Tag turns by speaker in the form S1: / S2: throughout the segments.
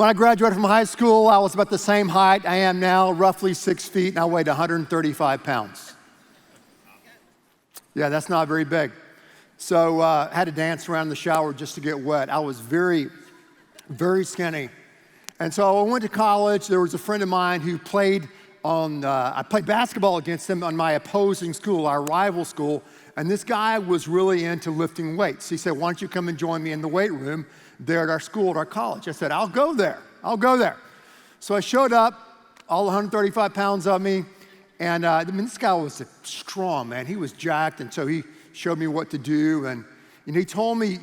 S1: When I graduated from high school, I was about the same height I am now, roughly 6 feet, and I weighed 135 pounds. Yeah, that's not very big. So I had to dance around in the shower just to get wet. I was very, very skinny. And so I went to college. There was a friend of mine who played I played basketball against him on my opposing school, our rival school. And this guy was really into lifting weights. He said, why don't you come and join me in the weight room there at our school, at our college? I said, I'll go there. So I showed up, all 135 pounds of me. And this guy was strong, man. He was jacked. And so he showed me what to do. And he told me,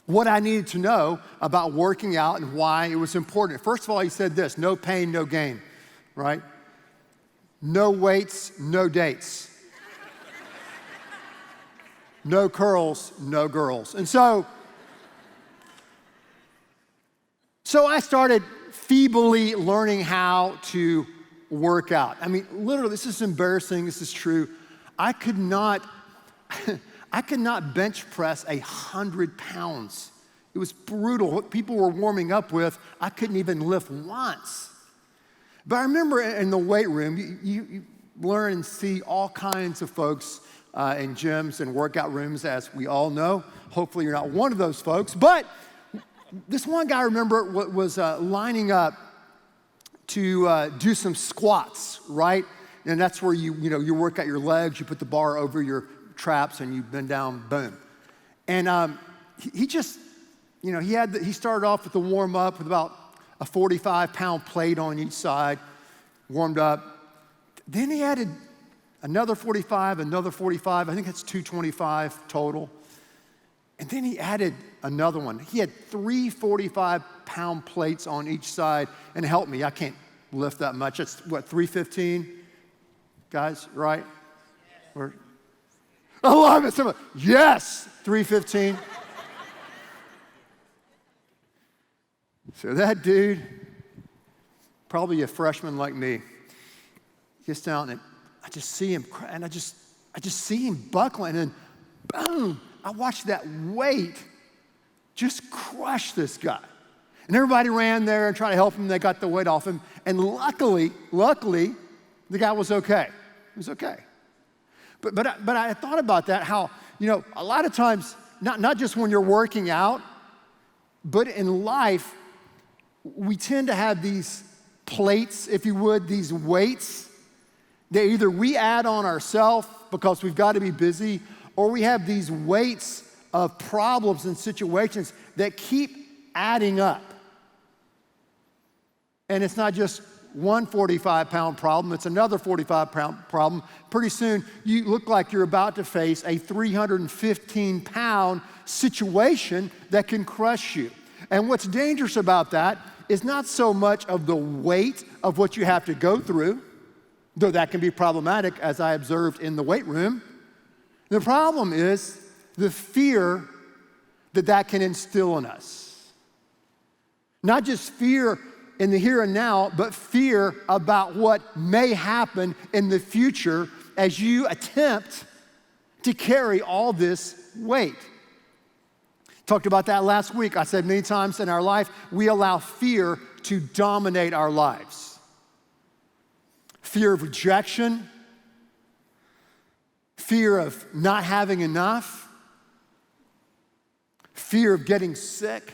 S1: what I needed to know about working out and why it was important. First of all, he said this: no pain, no gain, right? No weights, no dates. No curls, no girls. And so I started feebly learning how to work out. I mean, literally, this is embarrassing, this is true. I could not bench press 100 pounds. It was brutal. What people were warming up with, I couldn't even lift once. But I remember in the weight room, you learn and see all kinds of folks in gyms and workout rooms, as we all know. Hopefully you're not one of those folks. But this one guy, I remember, was lining up to do some squats, right? And that's where you work out your legs, you put the bar over your traps, and you bend down, boom. And he just, he started off with the warm up with about a 45-pound plate on each side, warmed up. Then he added another 45, another 45. I think that's 225 total. And then he added another one. He had 3 45-pound plates on each side. And help me, I can't lift that much. It's what, 315? Guys, right? Or, I love it. Yes, 315. So that dude, probably a freshman like me, gets down and I just see him, and I just see him buckling, and boom, I watched that weight just crush this guy. And everybody ran there and tried to help him. They got the weight off him. And luckily, the guy was okay. He was okay. But I thought about that, how, a lot of times, not just when you're working out, but in life, we tend to have these plates, if you would, these weights that either we add on ourselves because we've got to be busy, or we have these weights of problems and situations that keep adding up. And it's not just one 45-pound problem, it's another 45-pound problem. Pretty soon, you look like you're about to face a 315-pound situation that can crush you. And what's dangerous about that is not so much of the weight of what you have to go through, though that can be problematic, as I observed in the weight room. The problem is the fear that can instill in us. Not just fear in the here and now, but fear about what may happen in the future as you attempt to carry all this weight. Talked about that last week. I said many times in our life, we allow fear to dominate our lives. Fear of rejection, fear of not having enough, fear of getting sick,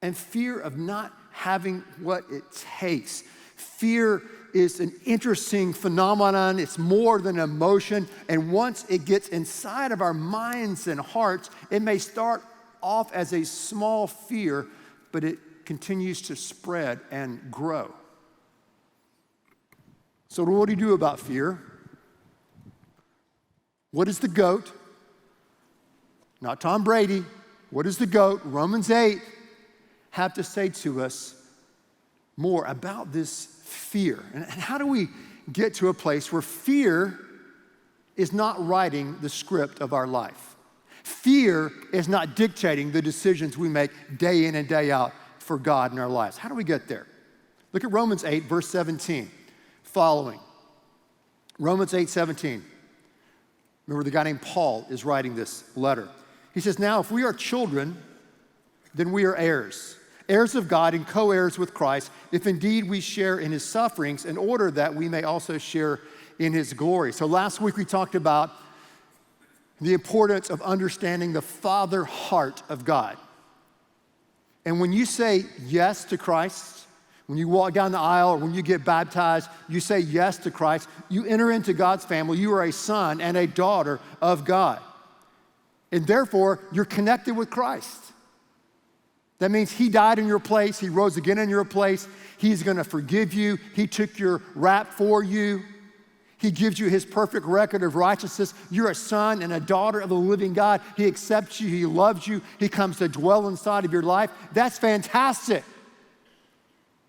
S1: and fear of not having what it takes. Fear is an interesting phenomenon. It's more than an emotion. And once it gets inside of our minds and hearts, it may start off as a small fear, but it continues to spread and grow. So what do you do about fear? What is the GOAT? Not Tom Brady. What is the GOAT? Romans 8 have to say to us more about this fear. And how do we get to a place where fear is not writing the script of our life? Fear is not dictating the decisions we make day in and day out for God in our lives. How do we get there? Look at Romans 8, verse 17, following. Romans 8, 17. Remember, the guy named Paul is writing this letter. He says, now if we are children, then we are heirs. heirs of God and co-heirs with Christ, if indeed we share in his sufferings, in order that we may also share in his glory. So last week we talked about the importance of understanding the Father heart of God. And when you say yes to Christ, when you walk down the aisle or when you get baptized, you say yes to Christ, you enter into God's family. You are a son and a daughter of God. And therefore, you're connected with Christ. That means he died in your place. He rose again in your place. He's going to forgive you. He took your rap for you. He gives you his perfect record of righteousness. You're a son and a daughter of the living God. He accepts you. He loves you. He comes to dwell inside of your life. That's fantastic.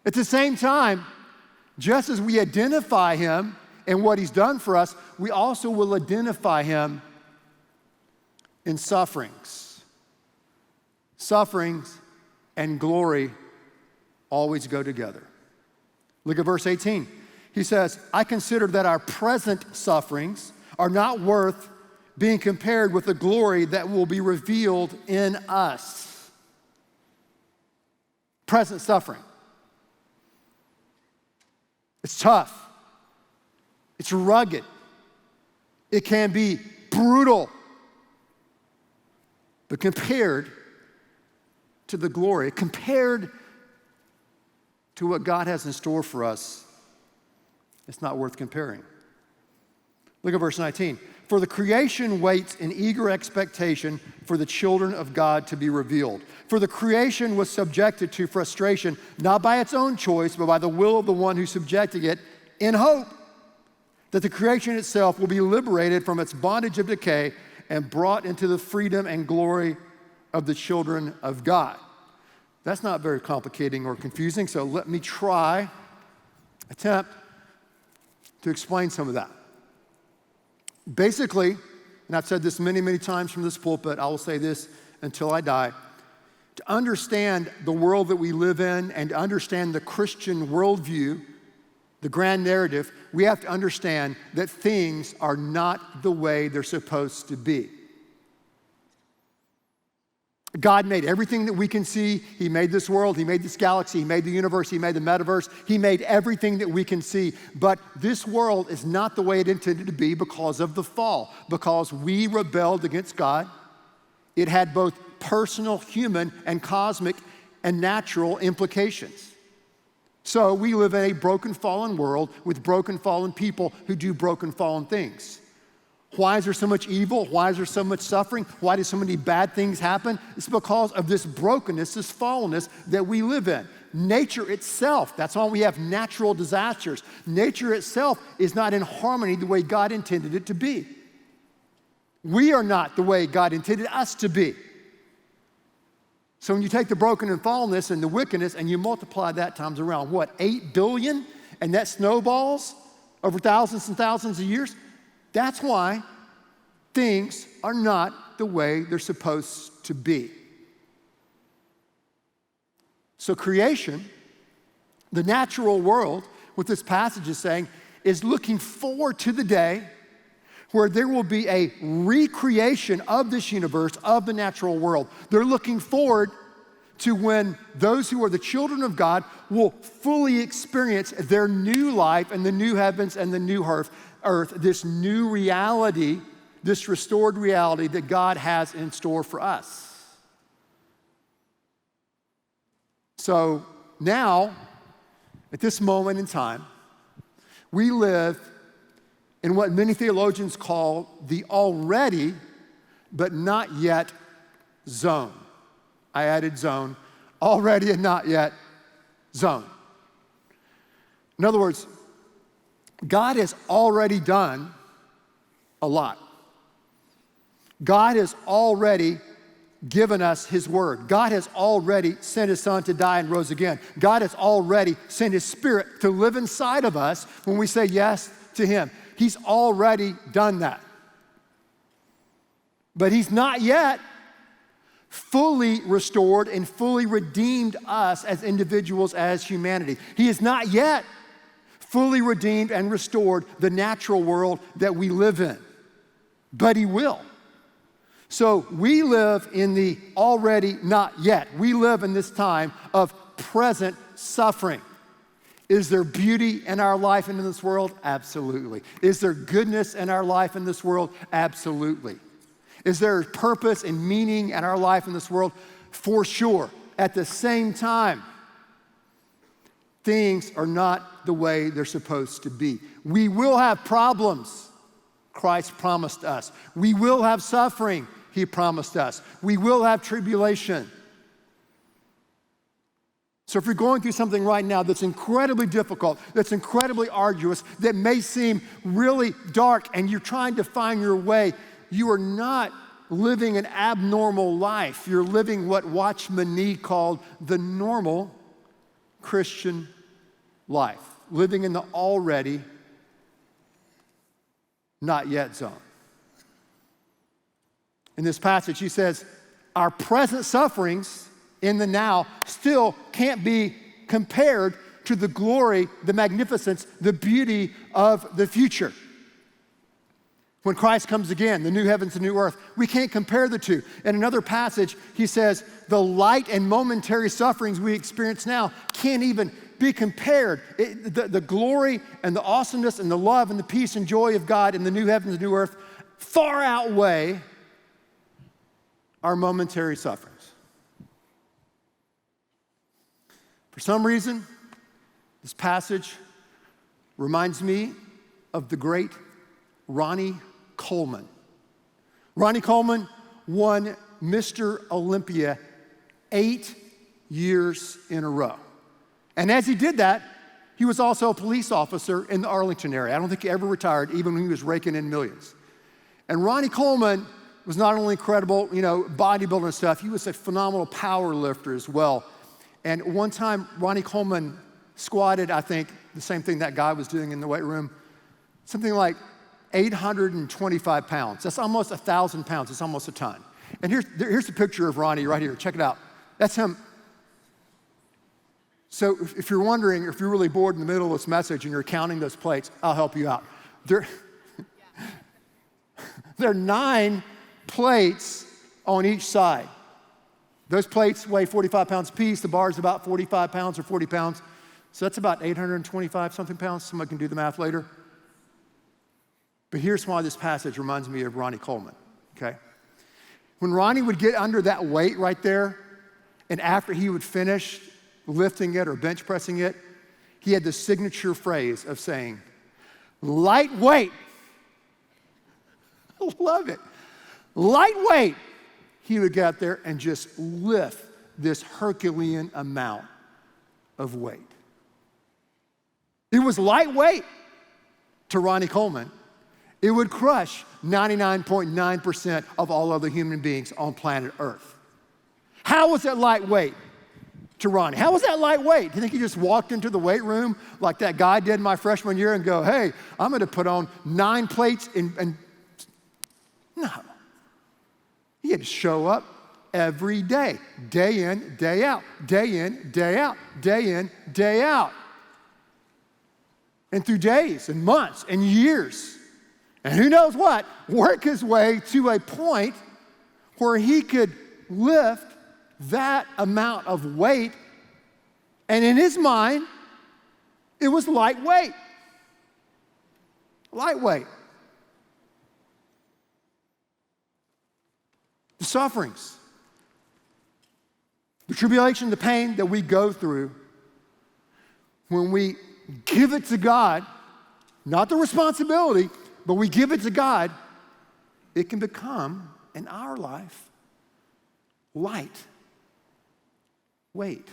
S1: At the same time, just as we identify him and what he's done for us, we also will identify him in sufferings. Sufferings and glory always go together. Look at verse 18. He says, I consider that our present sufferings are not worth being compared with the glory that will be revealed in us. Present suffering. It's tough. It's rugged. It can be brutal. But compared to the glory, compared to what God has in store for us, it's not worth comparing. Look at verse 19. For the creation waits in eager expectation for the children of God to be revealed. For the creation was subjected to frustration, not by its own choice, but by the will of the one who subjected it, in hope that the creation itself will be liberated from its bondage of decay and brought into the freedom and glory of the children of God. That's not very complicating or confusing, so let me attempt to explain some of that. Basically, and I've said this many, many times from this pulpit, I will say this until I die, to understand the world that we live in and to understand the Christian worldview, the grand narrative, we have to understand that things are not the way they're supposed to be. God made everything that we can see. He made this world. He made this galaxy. He made the universe. He made the metaverse. He made everything that we can see. But this world is not the way it intended to be because of the fall, because we rebelled against God. It had both personal, human, and cosmic and natural implications. So we live in a broken, fallen world with broken, fallen people who do broken, fallen things. Why is there so much evil? Why is there so much suffering? Why do so many bad things happen? It's because of this brokenness, this fallenness that we live in. Nature itself, that's why we have natural disasters. Nature itself is not in harmony the way God intended it to be. We are not the way God intended us to be. So when you take the broken and fallenness and the wickedness and you multiply that times around, what, 8 billion? And that snowballs over thousands and thousands of years? That's why things are not the way they're supposed to be. So creation, the natural world, what this passage is saying, is looking forward to the day where there will be a recreation of this universe, of the natural world. They're looking forward to when those who are the children of God will fully experience their new life and the new heavens and the new earth, this new reality, this restored reality that God has in store for us. So now, at this moment in time, we live in what many theologians call the already but not yet zone. I added zone, already and not yet zone. In other words, God has already done a lot. God has already given us his word. God has already sent his son to die and rose again. God has already sent his spirit to live inside of us when we say yes to him. He's already done that. But he's not yet fully restored and fully redeemed us as individuals, as humanity. He has not yet fully redeemed and restored the natural world that we live in. But he will. So we live in the already not yet. We live in this time of present suffering. Is there beauty in our life and in this world? Absolutely. Is there goodness in our life in this world? Absolutely. Is there purpose and meaning in our life in this world? For sure. At the same time, things are not the way they're supposed to be. We will have problems, Christ promised us. We will have suffering, He promised us. We will have tribulation. So if you're going through something right now that's incredibly difficult, that's incredibly arduous, that may seem really dark, and you're trying to find your way, you are not living an abnormal life. You're living what Watchman Nee called the normal Christian life, living in the already not yet zone. In this passage, he says, our present sufferings in the now still can't be compared to the glory, the magnificence, the beauty of the future. When Christ comes again, the new heavens and new earth, we can't compare the two. In another passage, he says, the light and momentary sufferings we experience now can't even be compared. The glory and the awesomeness and the love and the peace and joy of God in the new heavens and new earth far outweigh our momentary sufferings. For some reason, this passage reminds me of the great Ronnie Coleman. Ronnie Coleman won Mr. Olympia 8 years in a row. And as he did that, he was also a police officer in the Arlington area. I don't think he ever retired, even when he was raking in millions. And Ronnie Coleman was not only incredible, bodybuilder and stuff, he was a phenomenal power lifter as well. And one time, Ronnie Coleman squatted, I think, the same thing that guy was doing in the weight room, something like 825 pounds. That's almost 1,000 pounds. It's almost a ton. And here's the picture of Ronnie right here. Check it out. That's him. So if you're wondering, if you're really bored in the middle of this message and you're counting those plates, I'll help you out. There are 9 plates on each side. Those plates weigh 45 pounds apiece. The bar is about 45 pounds or 40 pounds. So that's about 825 something pounds. Somebody can do the math later. But here's why this passage reminds me of Ronnie Coleman, okay? When Ronnie would get under that weight right there, and after he would finish lifting it or bench pressing it, he had the signature phrase of saying, lightweight. I love it. Lightweight. He would get out there and just lift this Herculean amount of weight. It was lightweight to Ronnie Coleman. It would crush 99.9% of all other human beings on planet Earth. How was that lightweight to Ronnie? How was that lightweight? Do you think he just walked into the weight room like that guy did my freshman year and go, hey, I'm going to put on 9 plates and no. He had to show up every day, day in, day out, day in, day out, day in, day out. And through days and months and years, and who knows what, work his way to a point where he could lift that amount of weight, and in his mind, it was lightweight. Lightweight. The sufferings, the tribulation, the pain that we go through, when we give it to God, not the responsibility, but we give it to God, it can become, in our life, light weight.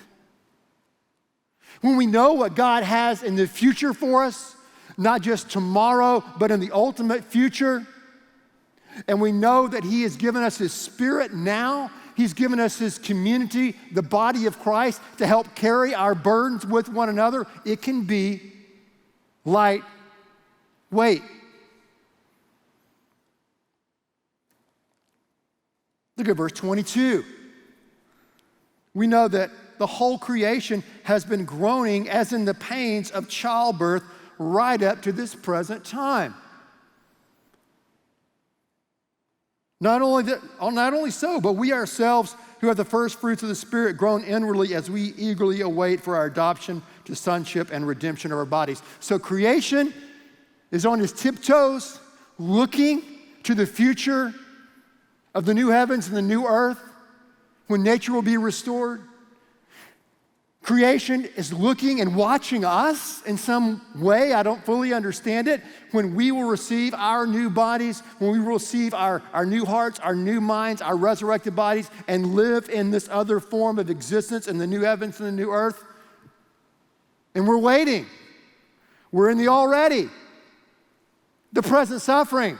S1: When we know what God has in the future for us, not just tomorrow, but in the ultimate future, and we know that He has given us His Spirit now, He's given us His community, the body of Christ, to help carry our burdens with one another, it can be light weight. Look at verse 22. We know that the whole creation has been groaning as in the pains of childbirth right up to this present time. Not only so, but we ourselves who have the first fruits of the Spirit groan inwardly as we eagerly await for our adoption to sonship and redemption of our bodies. So creation is on its tiptoes, looking to the future of the new heavens and the new earth when nature will be restored. Creation is looking and watching us in some way. I don't fully understand it. When we will receive our new bodies, when we will receive our new hearts, our new minds, our resurrected bodies, and live in this other form of existence in the new heavens and the new earth. And we're waiting. We're in the already. The present suffering.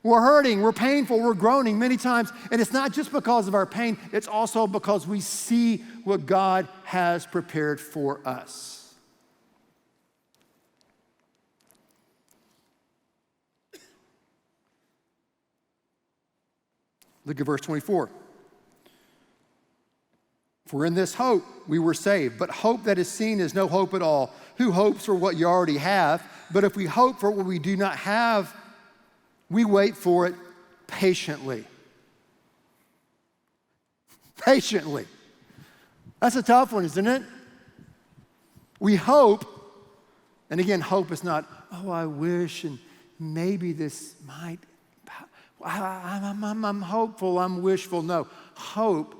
S1: We're hurting, we're painful, we're groaning many times. And it's not just because of our pain, it's also because we see what God has prepared for us. Look at verse 24. For in this hope we were saved, but hope that is seen is no hope at all. Who hopes for what you already have? But if we hope for what we do not have, we wait for it patiently. Patiently. That's a tough one, isn't it? We hope, and again, hope is not, oh, I wish, and maybe this might, I'm hopeful, I'm wishful. No, hope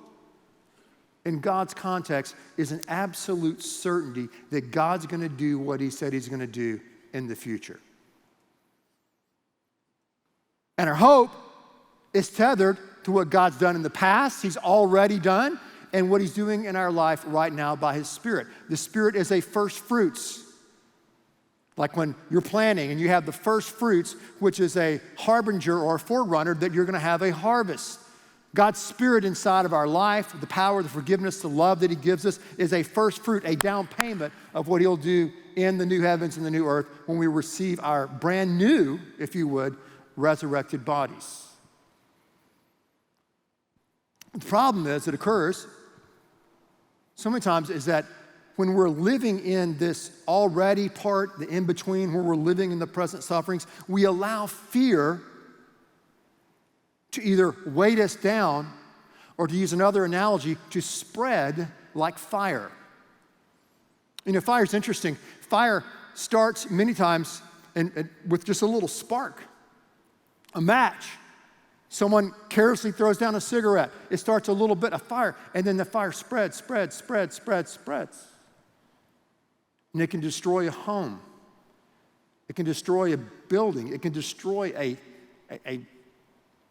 S1: in God's context is an absolute certainty that God's going to do what he said he's going to do in the future. And our hope is tethered to what God's done in the past, he's already done, and what he's doing in our life right now by his Spirit. The Spirit is a first fruits. Like when you're planting and you have the first fruits, which is a harbinger or a forerunner that you're going to have a harvest. God's Spirit inside of our life, the power, the forgiveness, the love that he gives us is a first fruit, a down payment of what he'll do in the new heavens and the new earth when we receive our brand new, if you would, resurrected bodies. The problem is, it occurs so many times, is that when we're living in this already part, the in-between, where we're living in the present sufferings, we allow fear to either weight us down or, to use another analogy, to spread like fire. You know, fire is interesting. Fire starts many times with just a little spark. A match. Someone carelessly throws down a cigarette. It starts a little bit of fire, and then the fire spreads. And it can destroy a home. It can destroy a building. It can destroy a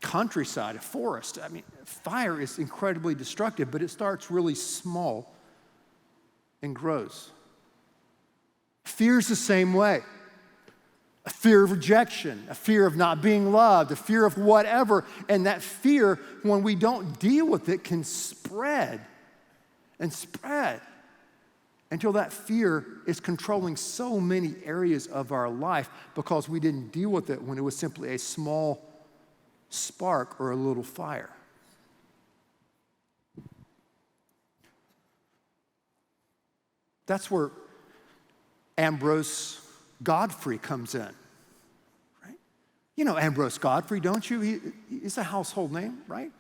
S1: countryside, a forest. I mean, fire is incredibly destructive, but it starts really small and grows. Fear's the same way. A fear of rejection, a fear of not being loved, a fear of whatever. And that fear, when we don't deal with it, can spread and spread until that fear is controlling so many areas of our life because we didn't deal with it when it was simply a small spark or a little fire. That's where Ambrose Godfrey comes in, right? You know Ambrose Godfrey, don't you? He's a household name, right?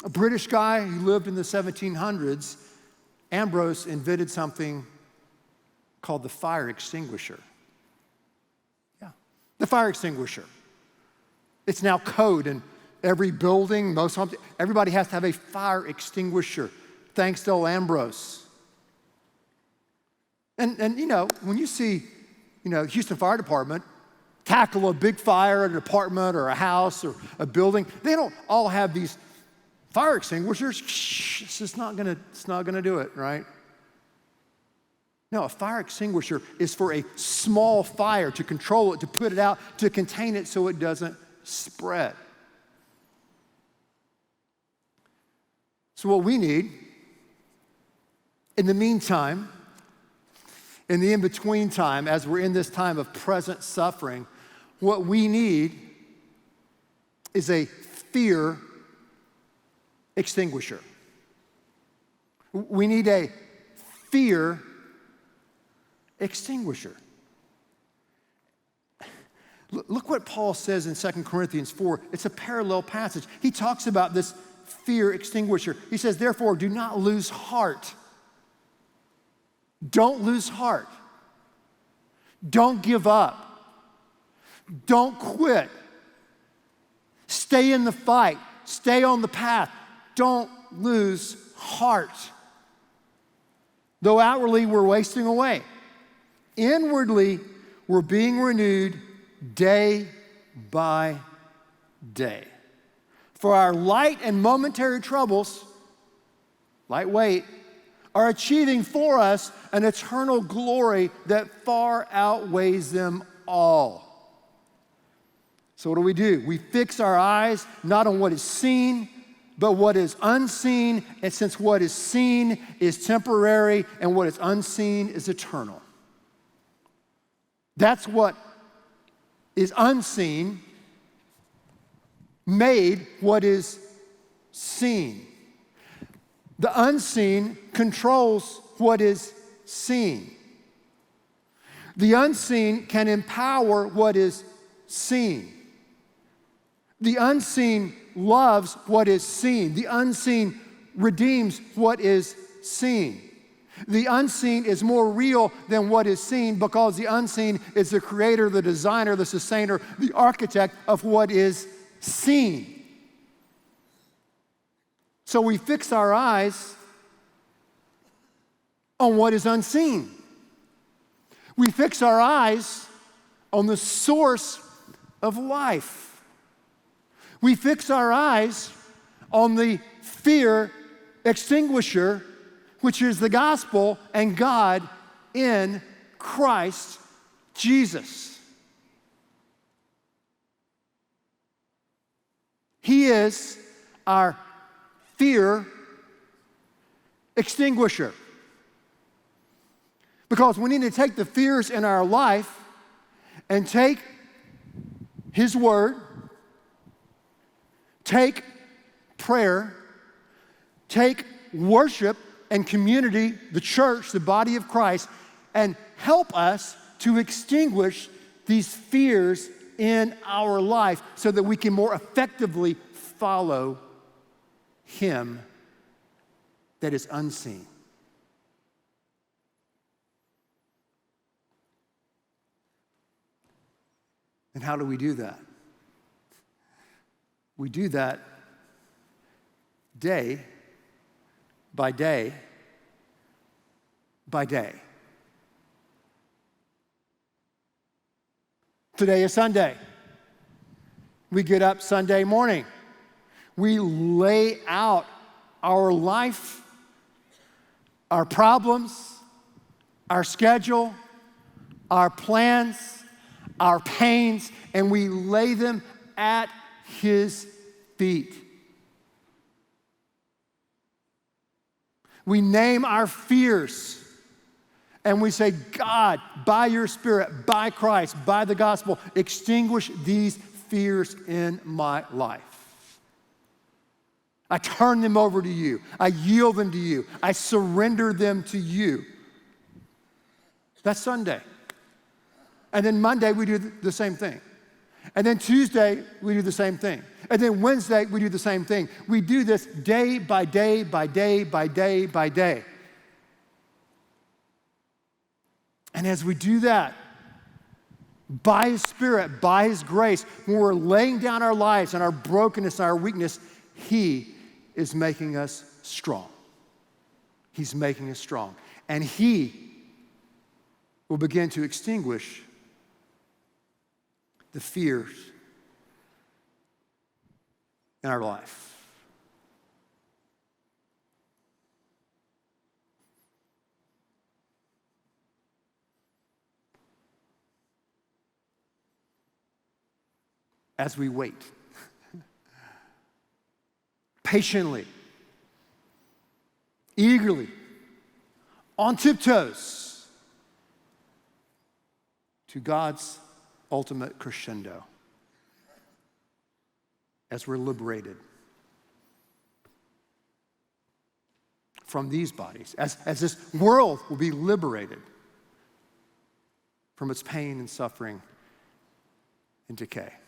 S1: A British guy who lived in the 1700s. Ambrose invented something called the fire extinguisher. Yeah, the fire extinguisher. It's now code in every building, most homes. Everybody has to have a fire extinguisher, thanks to old Ambrose. And you know, when you see, Houston Fire Department tackle a big fire at an apartment or a house or a building, they don't all have these fire extinguishers. It's just not gonna do it, right? No, a fire extinguisher is for a small fire, to control it, to put it out, to contain it so it doesn't spread. So what we need, in the meantime, in the in-between time, as we're in this time of present suffering, what we need is a fear extinguisher. We need a fear extinguisher. Look what Paul says in 2 Corinthians 4. It's a parallel passage. He talks about this fear extinguisher. He says, therefore, do not lose heart. Don't lose heart. Don't give up. Don't quit. Stay in the fight. Stay on the path. Don't lose heart. Though outwardly we're wasting away, inwardly we're being renewed day by day. For our light and momentary troubles, lightweight, are achieving for us an eternal glory that far outweighs them all. So what do? We fix our eyes not on what is seen, but what is unseen. And since what is seen is temporary and what is unseen is eternal. That's what is unseen made what is seen. The unseen controls what is seen. The unseen can empower what is seen. The unseen loves what is seen. The unseen redeems what is seen. The unseen is more real than what is seen because the unseen is the creator, the designer, the sustainer, the architect of what is seen. So we fix our eyes on what is unseen. We fix our eyes on the source of life. We fix our eyes on the fear extinguisher, which is the gospel and God in Christ Jesus. He is our fear extinguisher. Because we need to take the fears in our life and take His word, take prayer, take worship and community, the church, the body of Christ, and help us to extinguish these fears in our life so that we can more effectively follow Him that is unseen. And how do we do that? We do that day by day by day. Today is Sunday. We get up Sunday morning. We lay out our life, our problems, our schedule, our plans, our pains, and we lay them at His feet. We name our fears and we say, God, by your Spirit, by Christ, by the gospel, extinguish these fears in my life. I turn them over to you. I yield them to you. I surrender them to you. That's Sunday. And then Monday, we do the same thing. And then Tuesday, we do the same thing. And then Wednesday, we do the same thing. We do this day by day by day by day by day. And as we do that, by His Spirit, by His grace, when we're laying down our lives and our brokenness and our weakness, He is making us strong. He's making us strong. And He will begin to extinguish the fears in our life. As we wait, patiently, eagerly, on tiptoes to God's ultimate crescendo as we're liberated from these bodies, as this world will be liberated from its pain and suffering and decay.